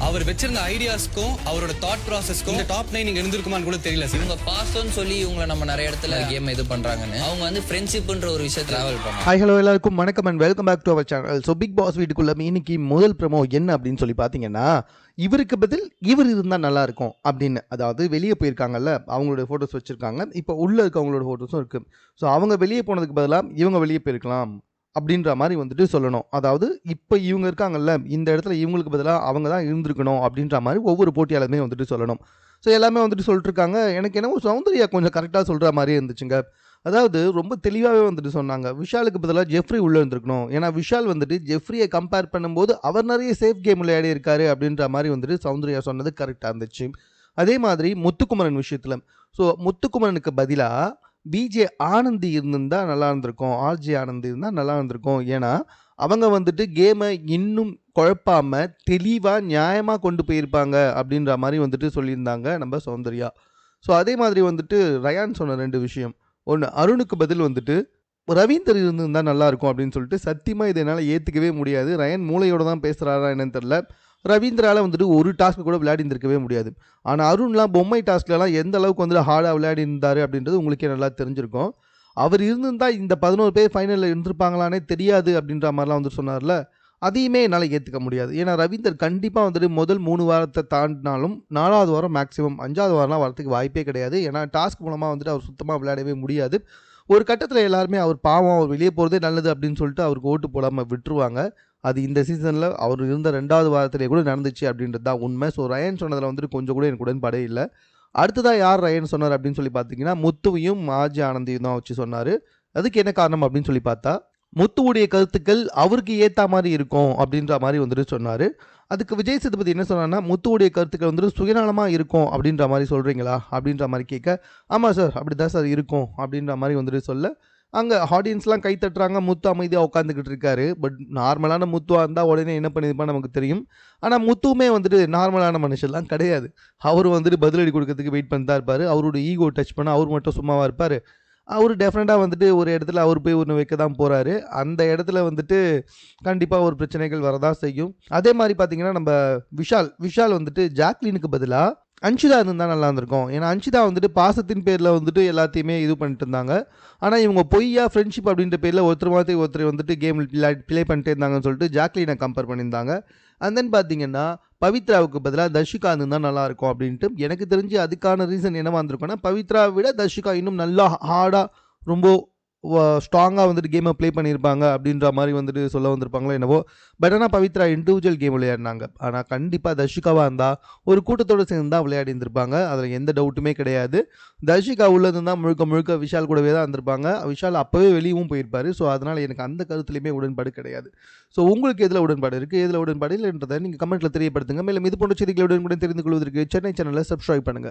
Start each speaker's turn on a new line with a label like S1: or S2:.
S1: அவர் வச்சிருந்த ஐடியாஸ்க்கும் அவரோட தாட் ப்ராசஸ்க்கும் இந்த டாப் 9 இங்க இருந்திருக்குமான்னு கூட தெரியல சார்.
S2: இவங்க பாஸ்ட்னு சொல்லி இவங்க நம்ம நிறைய இடத்துல கேம் இது பண்றாங்கன்னு அவங்க வந்து ஃப்ரெண்ட்ஷிப்ன்ற ஒரு விஷயம் டிராவல் பண்ணாங்க.
S3: ஹாய் ஹலோ எல்லாருக்கும் வணக்கம் and welcome back to our channel. So Bigg Boss வீட்டுக்குள்ள இன்னைக்கு முதல் ப்ரோமோ என்ன அப்படின்னு சொல்லி பார்த்தீங்கன்னா, இவருக்கு பதில் இவர் இருந்தால் நல்லா இருக்கும் அப்படின்னு. அதாவது வெளியே போயிருக்காங்கல்ல, அவங்களோட ஃபோட்டோஸ் வச்சுருக்காங்க, இப்போ உள்ளே இருக்கவங்களோட ஃபோட்டோஸும் இருக்குது. ஸோ அவங்க வெளியே போனதுக்கு பதிலாக இவங்க வெளியே போயிருக்கலாம் அப்படின்ற மாதிரி வந்துட்டு சொல்லணும். அதாவது இப்போ இவங்க இருக்காங்கல்ல, இந்த இடத்துல இவங்களுக்கு பதிலாக அவங்க தான் இருந்திருக்கணும் அப்படின்ற மாதிரி ஒவ்வொரு போட்டியாளருமே வந்துட்டு சொல்லணும். ஸோ எல்லாமே வந்துட்டு சொல்லிட்டு இருக்காங்க. எனக்கு என்னவோ சௌந்தர்யா கொஞ்சம் கரெக்டாக சொல்கிற மாதிரியே இருந்துச்சுங்க. அதாவது ரொம்ப தெளிவாகவே வந்துட்டு சொன்னாங்க, விஷாலுக்கு பதிலாக ஜெஃப்ரி உள்ளே இருந்திருக்கணும். ஏன்னா விஷால் வந்துட்டு ஜெஃப்ரியை கம்பேர் பண்ணும்போது அவர் நிறைய சேஃப் கேம் விளையாடி இருக்காரு அப்படின்ற மாதிரி வந்துட்டு சௌந்தர்யா சொன்னது கரெக்டாக இருந்துச்சு. அதே மாதிரி முத்துக்குமரன் விஷயத்தில், ஸோ முத்துக்குமரனுக்கு பதிலாக பிஜே ஆனந்தி இருந்திருந்தால் நல்லா இருந்திருக்கும், ஆர்ஜே ஆனந்தி இருந்தால் நல்லா இருந்திருக்கும். ஏன்னா அவங்க வந்துட்டு கேமை இன்னும் குழப்பாமல் தெளிவாக நியாயமாக கொண்டு போயிருப்பாங்க அப்படின்ற மாதிரி வந்துட்டு சொல்லியிருந்தாங்க நம்ம சௌந்தர்யா. ஸோ அதே மாதிரி வந்துட்டு ரயான் சொன்ன 2 விஷயம், ஒன்று அருணுக்கு பதில் வந்துட்டு ரவீந்தர் இருந்திருந்தால் நல்லாயிருக்கும் அப்படின்னு சொல்லிட்டு, சத்தியமாக இதை என்னால் ஏற்றுக்கவே முடியாது. ரயான் மூளையோடு தான் பேசுகிறாரா என்னன்னு தெரில. ரவீந்திரால வந்துட்டு ஒரு டாஸ்க்கு கூட விளையாடி இருந்திருக்கவே முடியாது. ஆனால் அருண்லாம் பொம்மை டாஸ்க்லலாம் எந்த அளவுக்கு வந்துட்டு ஹார்டாக விளையாடி இருந்தார் அப்படின்றது உங்களுக்கே நல்லா தெரிஞ்சிருக்கும். அவர் இருந்திருந்தால் இந்த 11 பேர் ஃபைனலில் இருந்திருப்பாங்களானே தெரியாது அப்படின்ற மாதிரிலாம் வந்துட்டு சொன்னார்ல, அதையுமே என்னால் ஏற்றுக்க முடியாது. ஏன்னா ரவீந்தர் கண்டிப்பாக வந்துட்டு முதல் 3 வாரத்தை தாண்டினாலும் 4வது வாரம் மேக்ஸிமம் 5வது வாரம்லாம் வரத்துக்கு வாய்ப்பே கிடையாது. ஏன்னா டாஸ்க் மூலமாக வந்துட்டு அவர் சுத்தமாக விளையாடவே முடியாது. ஒரு கட்டத்தில் எல்லாருமே அவர் பாவம், அவர் வெளியே போகிறதே நல்லது அப்படின்னு சொல்லிட்டு அவருக்கு ஓட்டு போடாமல் விட்டுருவாங்க. அது இந்த சீசனில் அவர் இருந்த 2வது வாரத்திலே கூட நடந்துச்சு அப்படின்றது தான் உண்மை. ஸோ ரயன் சொன்னதில் வந்துட்டு கொஞ்சம் கூட எனக்கு உடன்பாடே இல்லை. அடுத்ததாக யார் ரயன் சொன்னார் அப்படின்னு சொல்லி பார்த்தீங்கன்னா, முத்துவையும் ஆர்ஜே ஆனந்தியும் தான் வச்சு சொன்னார். அதுக்கு என்ன காரணம் அப்படின்னு சொல்லி பார்த்தா, முத்துவுடைய கருத்துக்கள் அவருக்கு ஏற்ற மாதிரி இருக்கும் அப்படின்ற மாதிரி வந்துட்டு சொன்னார். அதுக்கு விஜய் சேதுபதி என்ன சொன்னார்னா, முத்துவுடைய கருத்துக்கள் வந்துட்டு சுயநலமாக இருக்கும் அப்படின்ற மாதிரி சொல்கிறீங்களா அப்படின்ற மாதிரி கேட்க, ஆமாம் சார் அப்படி தான் சார் இருக்கும் அப்படின்ற மாதிரி வந்துட்டு சொல்ல, அங்கே ஆடியன்ஸ்லாம் கை தட்டுறாங்க. முத்து அமைதியாக உட்காந்துக்கிட்டு இருக்காரு. பட் நார்மலான முத்துவாக இருந்தால் உடனே என்ன பண்ணியிருப்பான்னு நமக்கு தெரியும். ஆனால் முத்துவுமே வந்துட்டு நார்மலான மனுஷன்லாம் கிடையாது. அவர் வந்துட்டு பதிலடி கொடுக்கறதுக்கு வெயிட் பண்ணி தான் இருப்பார். அவரோட ஈகோ டச் பண்ண அவர் மட்டும் சும்மாவாக இருப்பார். அவர் டெஃபினட்டாக வந்துட்டு ஒரு இடத்துல அவர் போய் ஒன்று வைக்க தான் போகிறாரு. அந்த இடத்துல வந்துட்டு கண்டிப்பாக ஒரு பிரச்சனைகள் வரதான் செய்யும். அதே மாதிரி பார்த்தீங்கன்னா நம்ம விஷால் வந்துட்டு ஜாக்லினுக்கு பதிலாக அன்ஷிதா இருந்தால் நல்லா இருந்திருக்கும். ஏன்னா அன்ஷிதா வந்துட்டு பாசத்தின் பேரில் வந்துட்டு எல்லாத்தையுமே இது பண்ணிட்டு இருந்தாங்க. ஆனால் இவங்க பொய்யா ஃப்ரெண்ட்ஷிப் அப்படின்ற பேரில் ஒருத்தர் வந்துட்டு கேம் ப்ளே பண்ணிட்டே இருந்தாங்கன்னு சொல்லிட்டு ஜாக்லினை கம்பேர் பண்ணியிருந்தாங்க. அண்ட் தென் பார்த்தீங்கன்னா பவித்ராவுக்கு பதிலாக தர்ஷிகா இருந்தால் நல்லாயிருக்கும் அப்படின்ட்டு. எனக்கு தெரிஞ்சு அதுக்கான ரீசன் என்னவா இருந்திருக்குன்னா, பவித்ராவை விட தர்ஷிகா இன்னும் நல்லா ஹார்டாக ரொம்ப ஸ்ட்ராங்காக வந்துட்டு கேமை ப்ளே பண்ணியிருப்பாங்க அப்படின்ற மாதிரி வந்துட்டு சொல்ல வந்திருப்பாங்களோ என்னவோ. பட் ஆனால் பவித்ரா இண்டிவிஜுவல் கேம் விளையாடினாங்க. ஆனால் கண்டிப்பாக தர்ஷிகாவாக இருந்தால் ஒரு கூட்டத்தோடு சேர்ந்து தான் விளையாடி இருந்திருப்பாங்க. அதில் எந்த டவுட்டுமே கிடையாது. தர்ஷிகா உள்ளது தான் முழுக்க விஷால் கூடவே தான் இருந்திருப்பாங்க. விஷால் அப்போவே வெளியவும் போயிருப்பார். ஸோ அதனால் எனக்கு அந்த கருத்துலையுமே உடன்பாடு கிடையாது. ஸோ உங்களுக்கு எதில் உடன்பாடு இருக்குது, எதில் உடன்பாடு இல்லைன்றதை நீங்கள் கமெண்ட்டில் தெரியப்படுத்துங்க. மேலும் இது போன்ற செய்திகளை உடனுக்குடன் தெரிந்து கொள்வதற்கு சென்னை சேனலை சப்ஸ்கிரைப் பண்ணுங்கள்.